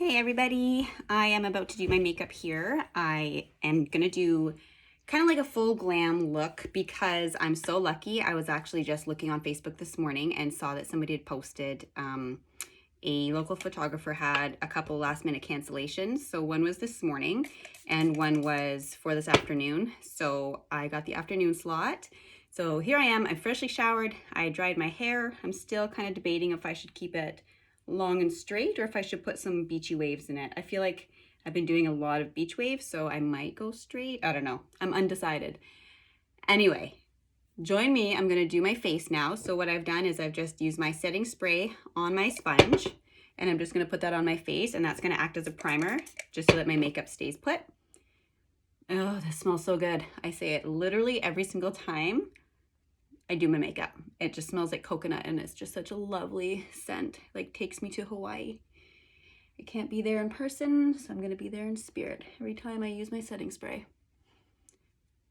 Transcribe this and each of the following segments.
Hey everybody, I am about to do my makeup here. I am gonna do kind of like a full glam look because I'm so lucky. I was actually just looking on Facebook this morning and saw that somebody had posted a local photographer had a couple last minute cancellations. So one was this morning and one was for this afternoon. So I got the afternoon slot. So here I am, I'm freshly showered. I dried my hair. I'm still kind of debating if I should keep it long and straight or if I should put some beachy waves in it. I feel like I've been doing a lot of beach waves, so I might go straight. I don't know. I'm undecided. Anyway, join me. I'm going to do my face now. So what I've done is I've just used my setting spray on my sponge, and I'm just going to put that on my face, and that's going to act as a primer just so that my makeup stays put. Oh, this smells so good. I say it literally every single time I do my makeup. It just smells like coconut and it's just such a lovely scent. Like takes me to Hawaii. I can't be there in person, so I'm gonna be there in spirit every time I use my setting spray.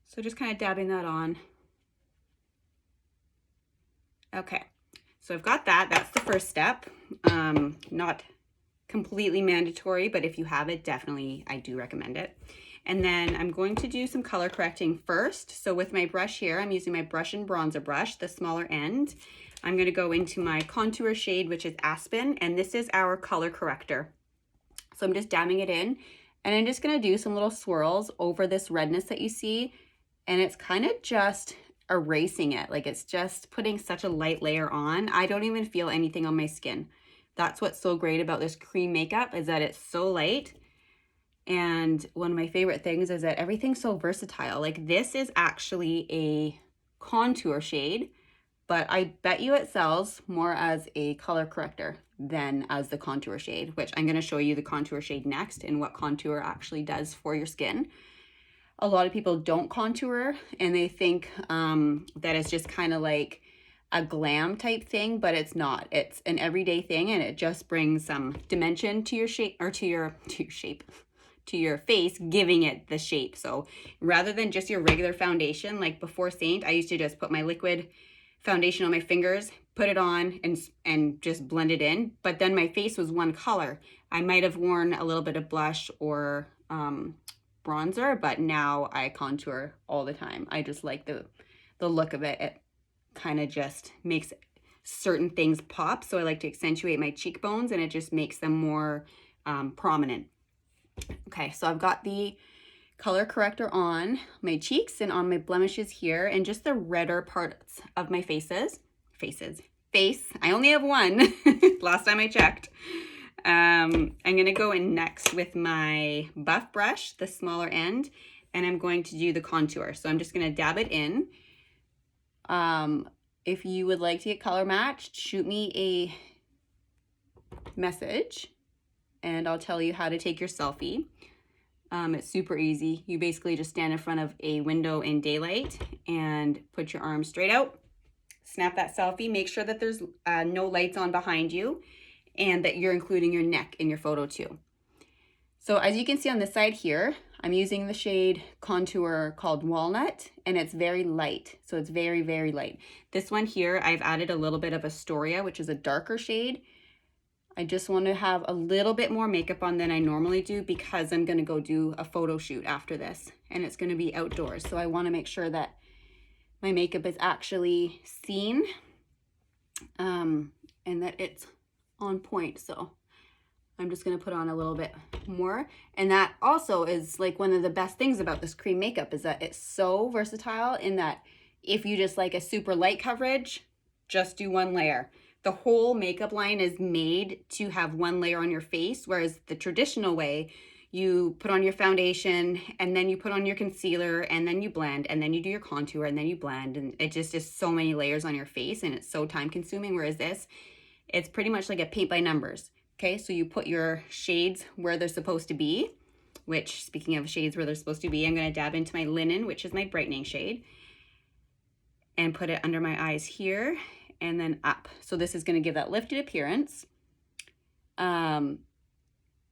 So just kind of dabbing that on. Okay, so I've got that. That's the first step. Not completely mandatory, but if you have it, definitely I do recommend it. And then I'm going to do some color correcting first. So with my brush here, I'm using my brush and bronzer brush, the smaller end. I'm going to go into my contour shade, which is Aspen, and this is our color corrector. So I'm just dabbing it in, and I'm just going to do some little swirls over this redness that you see, and it's kind of just erasing it. Like it's just putting such a light layer on. I don't even feel anything on my skin. That's what's so great about this cream makeup, is that it's so light. And one of my favorite things is that everything's so versatile. Like this is actually a contour shade, but I bet you it sells more as a color corrector than as the contour shade, which I'm going to show you the contour shade next and what contour actually does for your skin. A lot of people don't contour and they think that it's just kind of like a glam type thing, but it's not. It's an everyday thing, and it just brings some dimension to your shape, or to your face, giving it the shape. So rather than just your regular foundation, like before Seint, I used to just put my liquid foundation on my fingers, put it on and just blend it in. But then my face was one color. I might have worn a little bit of blush or bronzer, but now I contour all the time. I just like the look of it. It kind of just makes certain things pop. So I like to accentuate my cheekbones, and it just makes them more prominent. Okay, so I've got the color corrector on my cheeks and on my blemishes here, and just the redder parts of my face. I only have one, last time I checked. I'm gonna go in next with my buff brush, the smaller end, and I'm going to do the contour. So I'm just gonna dab it in. If you would like to get color matched, shoot me a message and I'll tell you how to take your selfie. It's super easy. You basically just stand in front of a window in daylight and put your arms straight out. Snap that selfie. Make sure that there's no lights on behind you and that you're including your neck in your photo too. So as you can see on the side here, I'm using the shade contour called Walnut, and it's very light. So it's very, very light. This one here, I've added a little bit of Astoria, which is a darker shade. I just want to have a little bit more makeup on than I normally do because I'm going to go do a photo shoot after this, and it's going to be outdoors. So I want to make sure that my makeup is actually seen and that it's on point. So I'm just going to put on a little bit more. And that also is like one of the best things about this cream makeup, is that it's so versatile in that if you just like a super light coverage, just do one layer. The whole makeup line is made to have one layer on your face, whereas the traditional way, you put on your foundation and then you put on your concealer and then you blend and then you do your contour and then you blend, and it just is so many layers on your face and it's so time consuming. Whereas this, it's pretty much like a paint by numbers. Okay, so you put your shades where they're supposed to be, which, speaking of shades where they're supposed to be, I'm going to dab into my Linen, which is my brightening shade, and put it under my eyes here and then up. So this is going to give that lifted appearance. And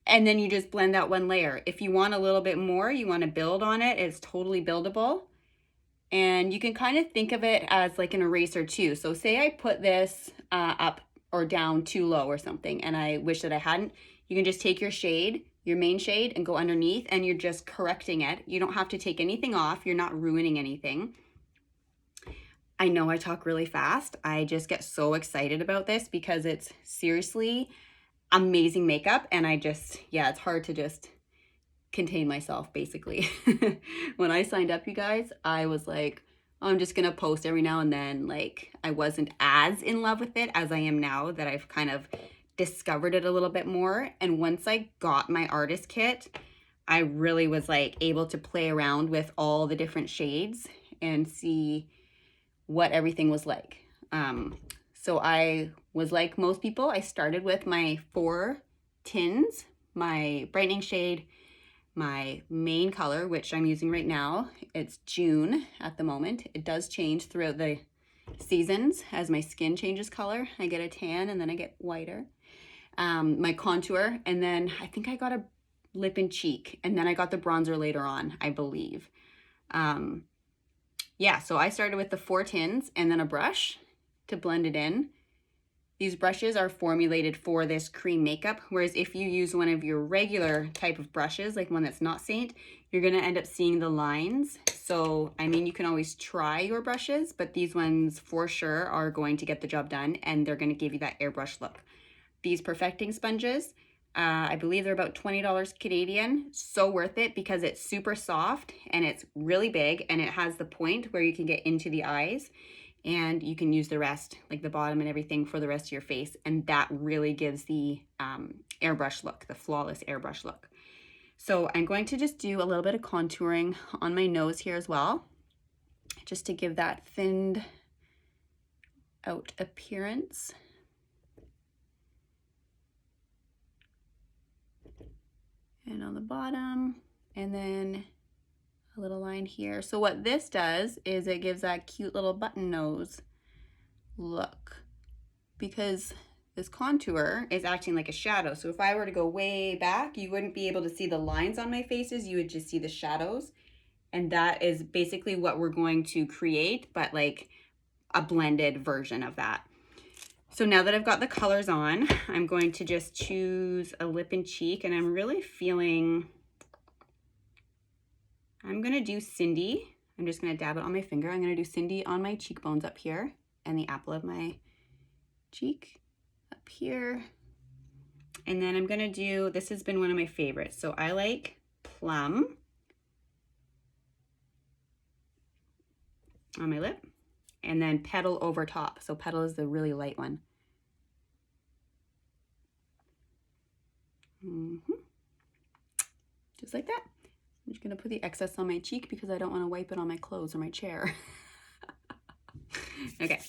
then you just blend out one layer. If you want a little bit more, you want to build on it, it's totally buildable. And you can kind of think of it as like an eraser too. So say I put this up or down too low or something, and I wish that I hadn't. You can just take your shade, your main shade, and go underneath, and you're just correcting it. You don't have to take anything off. You're not ruining anything. I know I talk really fast. I just get so excited about this because it's seriously amazing makeup, and I just, yeah, it's hard to just contain myself basically. When I signed up, you guys, I was like, oh, I'm just gonna post every now and then. Like, I wasn't as in love with it as I am now that I've kind of discovered it a little bit more. And once I got my artist kit, I really was like able to play around with all the different shades and see what everything was like. So I was like most people, I started with my 4 tins, my brightening shade, my main color, which I'm using right now. It's June at the moment. It does change throughout the seasons as my skin changes color. I get a tan and then I get whiter. My contour, and then I think I got a lip and cheek, and then I got the bronzer later on, I believe. Yeah, so I started with the 4 tins and then a brush to blend it in. These brushes are formulated for this cream makeup, whereas if you use one of your regular type of brushes, like one that's not Seint, you're gonna end up seeing the lines. So, I mean, you can always try your brushes, but these ones for sure are going to get the job done, and they're gonna give you that airbrush look. These perfecting sponges, I believe they're about $20 Canadian. So worth it because it's super soft and it's really big, and it has the point where you can get into the eyes, and you can use the rest, like the bottom and everything, for the rest of your face. And that really gives the airbrush look, the flawless airbrush look. So I'm going to just do a little bit of contouring on my nose here as well, just to give that thinned out appearance. And on the bottom, and then a little line here. So what this does is it gives that cute little button nose look, because this contour is acting like a shadow. So if I were to go way back, you wouldn't be able to see the lines on my faces, you would just see the shadows. And that is basically what we're going to create, but like a blended version of that. So now that I've got the colors on, I'm going to just choose a lip and cheek, and I'm really feeling, I'm gonna do Cindy. I'm just gonna dab it on my finger. I'm gonna do Cindy on my cheekbones up here, and the apple of my cheek up here. And then I'm gonna do, this has been one of my favorites, so I like Plum on my lip, and then Petal over top. So Petal is the really light one. Just like that. I'm just gonna put the excess on my cheek because I don't want to wipe it on my clothes or my chair. Okay,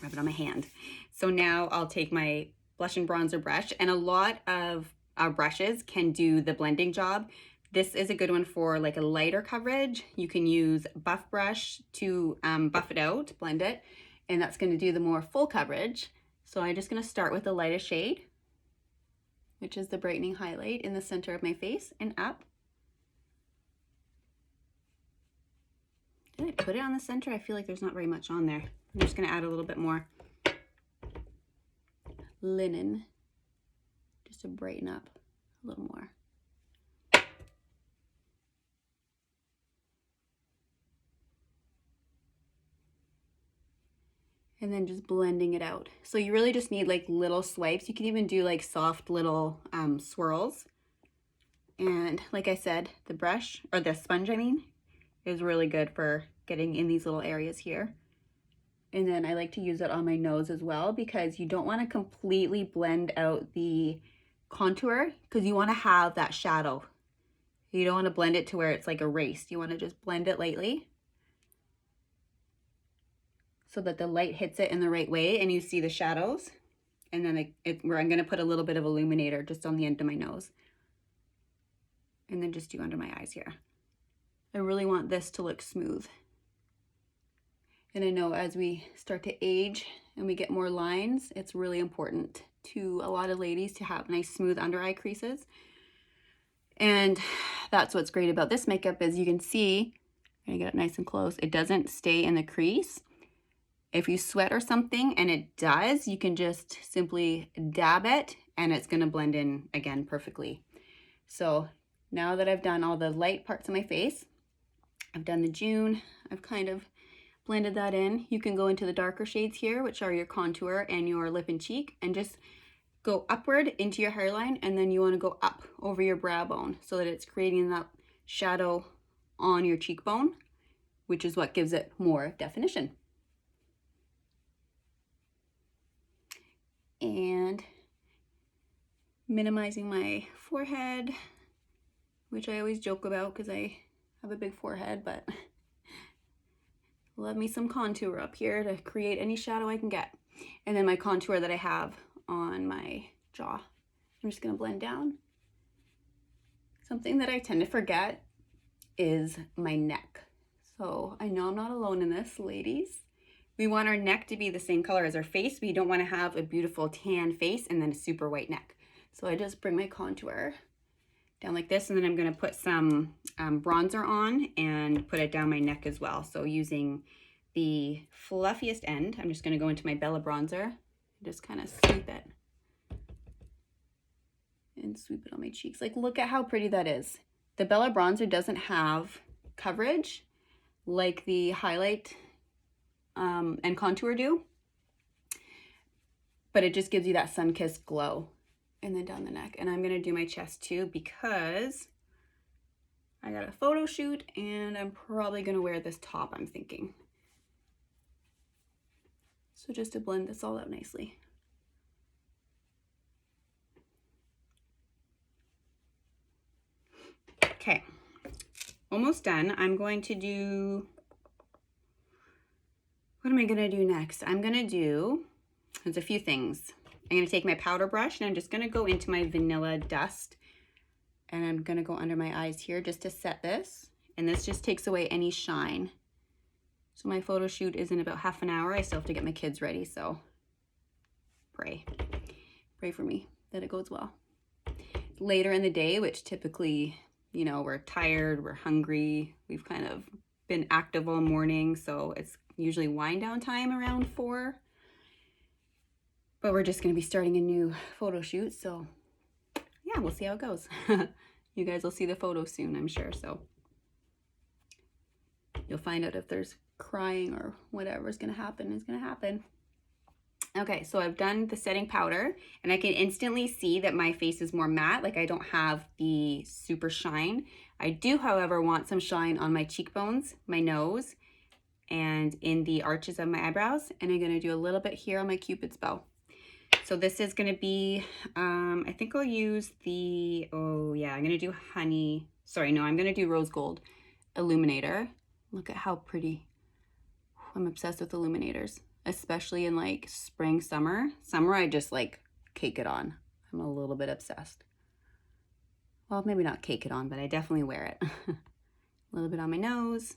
rub it on my hand. So now I'll take my blush and bronzer brush, and a lot of our brushes can do the blending job. This is a good one for like a lighter coverage. You can use buff brush to buff it out, blend it, and that's gonna do the more full coverage. So I'm just gonna start with the lightest shade, which is the brightening highlight in the center of my face, and up. Did I put it on the center? I feel like there's not very much on there. I'm just gonna add a little bit more linen just to brighten up a little more. And then just blending it out. So you really just need like little swipes. You can even do like soft little swirls. And like I said, the brush, or the sponge I mean, is really good for getting in these little areas here. And then I like to use it on my nose as well, because you don't want to completely blend out the contour, because you want to have that shadow. You don't want to blend it to where it's like erased. You want to just blend it lightly so that the light hits it in the right way and you see the shadows. And then where I'm going to put a little bit of Illuminator just on the end of my nose. And then just do under my eyes here. I really want this to look smooth. And I know as we start to age and we get more lines, it's really important to a lot of ladies to have nice smooth under eye creases. And that's what's great about this makeup is you can see, I'm gonna get it nice and close, it doesn't stay in the crease. If you sweat or something, and it does, you can just simply dab it and it's gonna blend in again perfectly. So now that I've done all the light parts of my face, I've done the June, I've kind of blended that in. You can go into the darker shades here, which are your contour and your lip and cheek, and just go upward into your hairline, and then you want to go up over your brow bone so that it's creating that shadow on your cheekbone, which is what gives it more definition. And minimizing my forehead, which I always joke about because I have a big forehead, but love me some contour up here to create any shadow I can get. And then my contour that I have on my jaw, I'm just gonna blend down. Something that I tend to forget is my neck. So I know I'm not alone in this, ladies. We want our neck to be the same color as our face. We don't want to have a beautiful tan face and then a super white neck. So I just bring my contour down like this, and then I'm going to put some bronzer on and put it down my neck as well. So using the fluffiest end, I'm just going to go into my Bella bronzer and just kind of sweep it. And sweep it on my cheeks. Like, look at how pretty that is. The Bella bronzer doesn't have coverage like the highlight and contour do, but it just gives you that sun-kissed glow. And then down the neck. And I'm gonna do my chest too because I got a photo shoot and I'm probably gonna wear this top, I'm thinking. So just to blend this all out nicely. Okay, almost done. I'm going to do, what am I gonna do next? I'm gonna do, there's a few things. I'm gonna take my powder brush and I'm just gonna go into my vanilla dust, and I'm gonna go under my eyes here just to set this. And this just takes away any shine. So my photo shoot is in about half an hour. I still have to get my kids ready, so pray for me that it goes well. Later in the day, which typically, you know, we're tired, we're hungry, we've kind of been active all morning, so it's usually wind down time around 4. But we're just gonna be starting a new photo shoot, so yeah, we'll see how it goes. You guys will see the photo soon, I'm sure, so you'll find out if there's crying or whatever is gonna happen. Okay, so I've done the setting powder, and I can instantly see that my face is more matte, like I don't have the super shine. I do, however, want some shine on my cheekbones, my nose, and in the arches of my eyebrows, and I'm gonna do a little bit here on my Cupid's bow. So this is gonna be, I think I'll use the, oh yeah, I'm gonna do honey, sorry, no, I'm gonna do rose gold Illuminator. Look at how pretty. I'm obsessed with illuminators, especially in like spring, summer. Summer, I just like cake it on. I'm a little bit obsessed. Well, maybe not cake it on, but I definitely wear it. A little bit on my nose.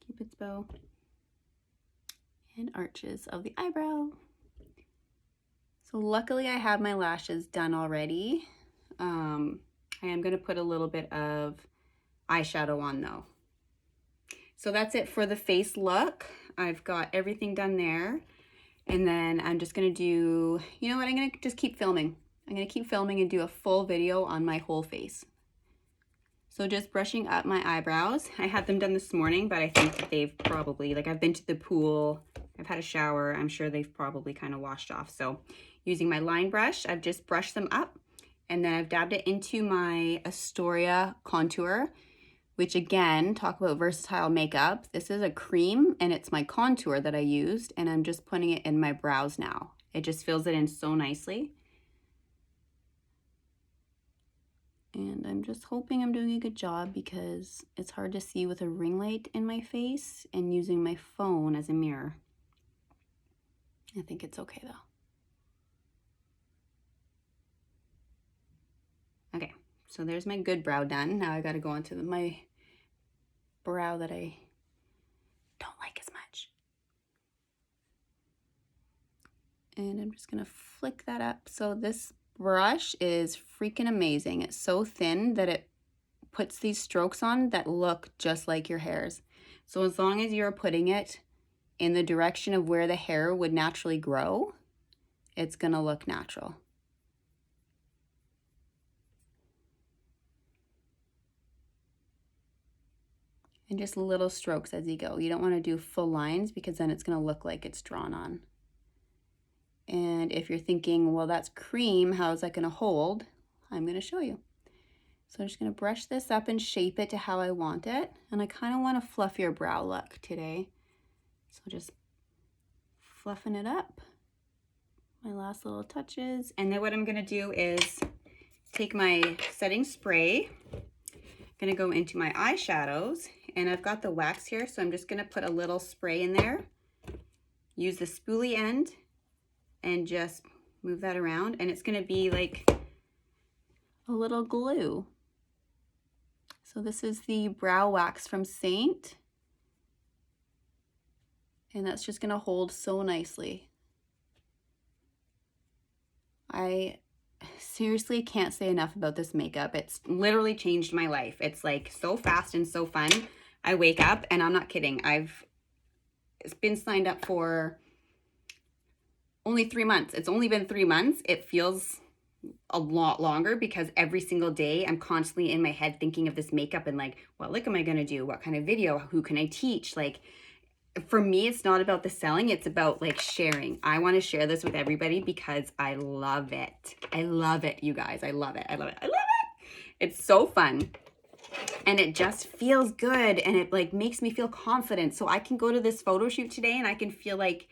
Cupid's bow. And arches of the eyebrow. So luckily I have my lashes done already. I am going to put a little bit of eyeshadow on though. So that's it for the face look. I've got everything done there. And then I'm just going to do, you know what, I'm going to just keep filming. I'm going to keep filming and do a full video on my whole face. So just brushing up my eyebrows. I had them done this morning, but I think that they've probably, like I've been to the pool, I've had a shower, I'm sure they've probably kind of washed off. So using my line brush, I've just brushed them up, and then I've dabbed it into my Astoria contour, which again, talk about versatile makeup. This is a cream and it's my contour that I used, and I'm just putting it in my brows now. It just fills it in so nicely. And I'm just hoping I'm doing a good job because it's hard to see with a ring light in my face and using my phone as a mirror. I think it's okay though. Okay, so there's my good brow done. Now I gotta go onto my brow that I don't like as much. And I'm just gonna flick that up. So this brush is freaking amazing. It's so thin that it puts these strokes on that look just like your hairs. So as long as you're putting it in the direction of where the hair would naturally grow, it's gonna look natural. And just little strokes as you go. You don't wanna do full lines because then it's gonna look like it's drawn on. And if you're thinking, well, that's cream, how is that gonna hold? I'm gonna show you. So I'm just gonna brush this up and shape it to how I want it. And I kind of want a fluffier brow look today. So just fluffing it up. My last little touches. And then what I'm gonna do is take my setting spray. I'm gonna go into my eyeshadows, and I've got the wax here, so I'm just gonna put a little spray in there. Use the spoolie end and just move that around, and it's gonna be like a little glue. So this is the brow wax from Seint, and that's just gonna hold so nicely. I seriously can't say enough about this makeup. It's literally changed my life. It's like so fast and so fun. I wake up, and I'm not kidding, it's been signed up for only 3 months. It's only been 3 months. It feels a lot longer because every single day I'm constantly in my head thinking of this makeup and like, what look am I gonna do? What kind of video? Who can I teach? Like, for me, it's not about the selling, it's about like sharing. I want to share this with everybody because I love it. I love it, you guys. I love it. I love it. I love it. It's so fun. And it just feels good, and it like makes me feel confident. So I can go to this photo shoot today and I can feel like,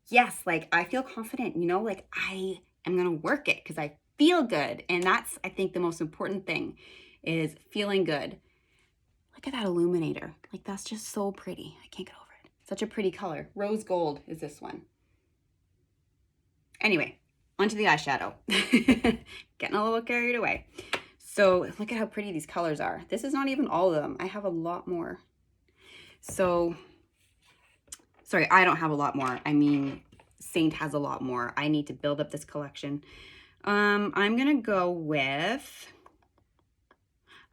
yes, like I feel confident, you know, like I am gonna work it because I feel good. And that's, I think, the most important thing is feeling good. Look at that illuminator. Like, that's just so pretty. I can't get over it. Such a pretty color. Rose gold is this one. Anyway, onto the eyeshadow. Getting a little carried away. So look at how pretty these colors are. This is not even all of them. I have a lot more. So, sorry, I don't have a lot more. I mean, Seint has a lot more. I need to build up this collection. I'm gonna go with,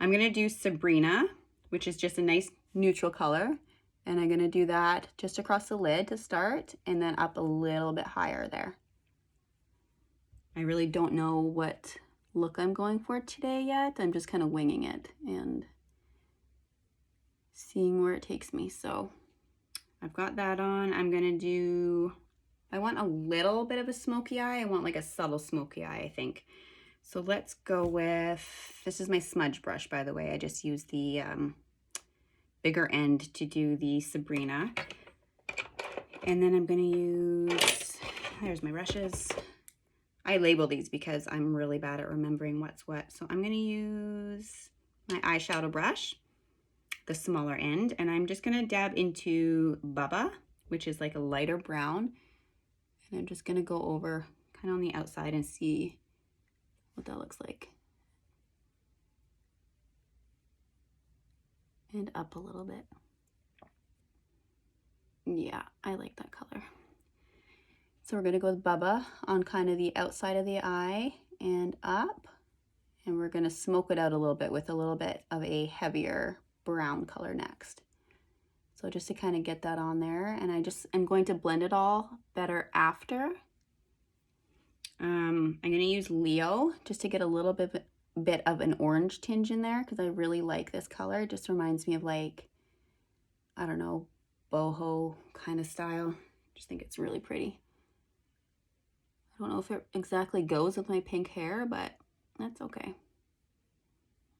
I'm gonna do Sabrina, which is just a nice neutral color. And I'm gonna do that just across the lid to start, and then up a little bit higher there. I really don't know what look I'm going for today yet. I'm just kind of winging it and seeing where it takes me. So I've got that on. I'm gonna do, I want a little bit of a smoky eye. I want like a subtle smoky eye, I think. So let's go with, this is my smudge brush, by the way. I just used the bigger end to do the Sabrina. And then I'm gonna use, there's my brushes. I label these because I'm really bad at remembering what's what. So I'm gonna use my eyeshadow brush, the smaller end, and I'm just gonna dab into Bubba, which is like a lighter brown. And I'm just gonna go over kind of on the outside and see what that looks like. And up a little bit. Yeah, I like that color. So we're gonna go with Bubba on kind of the outside of the eye and up. And we're gonna smoke it out a little bit with a little bit of a heavier brown color next. So just to kind of get that on there, and I'm going to blend it all better after. I'm gonna use Leo just to get a little bit of an orange tinge in there because I really like this color. It just reminds me of like, I don't know, boho kind of style. Just think it's really pretty. I don't know if it exactly goes with my pink hair, but that's okay.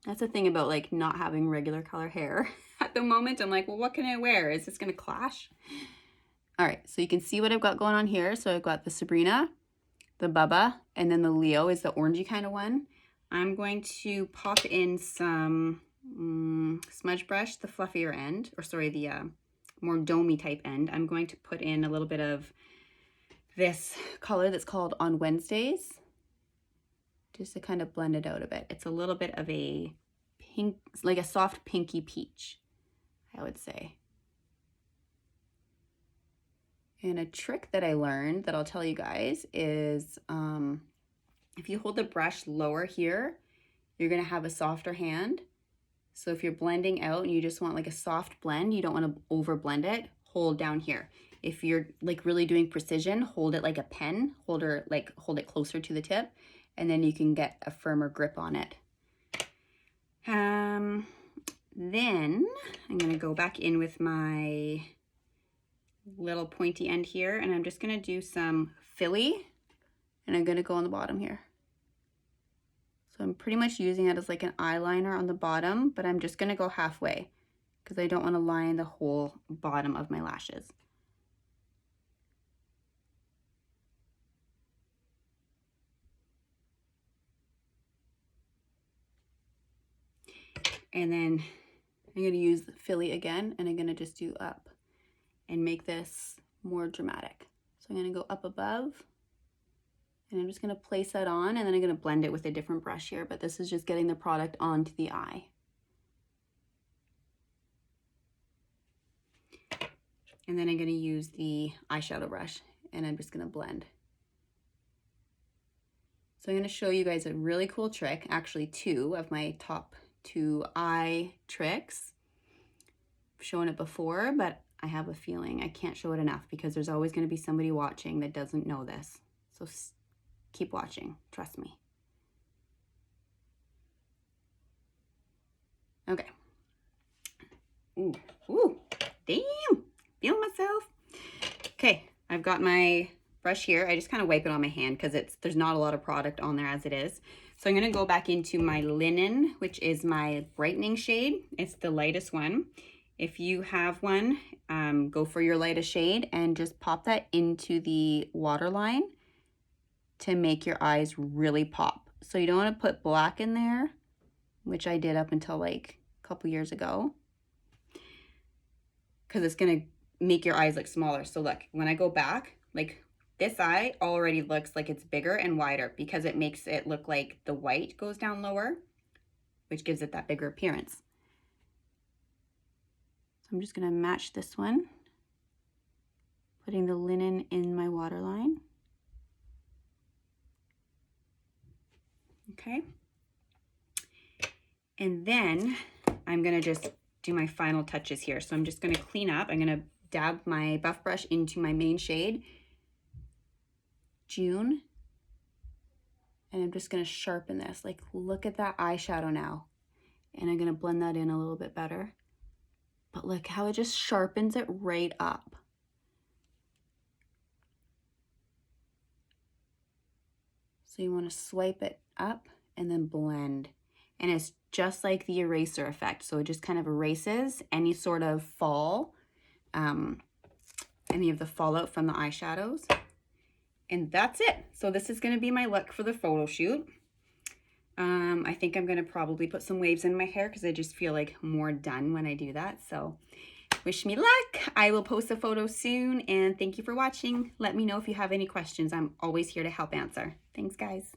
That's the thing about like not having regular color hair at the moment. I'm like, well, what can I wear? Is this gonna clash? All right, so you can see what I've got going on here. So I've got the Sabrina, the Bubba, and then the Leo is the orangey kind of one. I'm going to pop in some smudge brush, the fluffier end, or sorry, the more domey type end. I'm going to put in a little bit of this color that's called On Wednesdays, just to kind of blend it out a bit. It's a little bit of a pink, like a soft pinky peach, I would say. And a trick that I learned that I'll tell you guys is if you hold the brush lower here, you're gonna have a softer hand. So if you're blending out and you just want like a soft blend, you don't want to over blend it, hold down here. If you're like really doing precision, hold it like a pen, hold it closer to the tip, and then you can get a firmer grip on it. Then I'm going to go back in with my little pointy end here, and I'm just going to do some Philly, and I'm going to go on the bottom here. So I'm pretty much using it as like an eyeliner on the bottom, but I'm just going to go halfway because I don't want to line the whole bottom of my lashes. And then I'm going to use the Philly again, and I'm going to just do up and make this more dramatic. So I'm going to go up above, and I'm just going to place that on, and then I'm going to blend it with a different brush here, but this is just getting the product onto the eye. And then I'm going to use the eyeshadow brush, and I'm just going to blend. So I'm going to show you guys a really cool trick, actually two of my top 2 eye tricks. I've shown it before, but I have a feeling I can't show it enough because there's always going to be somebody watching that doesn't know this. So keep watching, trust me. Okay. Ooh, damn, feel myself. Okay, I've got my brush here. I just kind of wipe it on my hand because there's not a lot of product on there as it is. So I'm going to go back into my Linen, which is my brightening shade. It's the lightest one. If you have one, go for your lightest shade and just pop that into the waterline to make your eyes really pop. So you don't want to put black in there, which I did up until like a couple years ago, because it's going to make your eyes look smaller. So look, when I go back, like this eye already looks like it's bigger and wider because it makes it look like the white goes down lower, which gives it that bigger appearance. So I'm just going to match this one, putting the Linen in my waterline. Okay. And then I'm going to just do my final touches here. So I'm just going to clean up. I'm going to dab my buff brush into my main shade, June, and I'm just going to sharpen this. Like, look at that eyeshadow now. And I'm going to blend that in a little bit better. But look how it just sharpens it right up. So you want to swipe it up and then blend. And it's just like the eraser effect. So it just kind of erases any sort of fall, any of the fallout from the eyeshadows. And that's it. So this is going to be my look for the photo shoot. I think I'm going to probably put some waves in my hair because I just feel like more done when I do that. So wish me luck. I will post a photo soon, and thank you for watching. Let me know if you have any questions. I'm always here to help answer. Thanks, guys.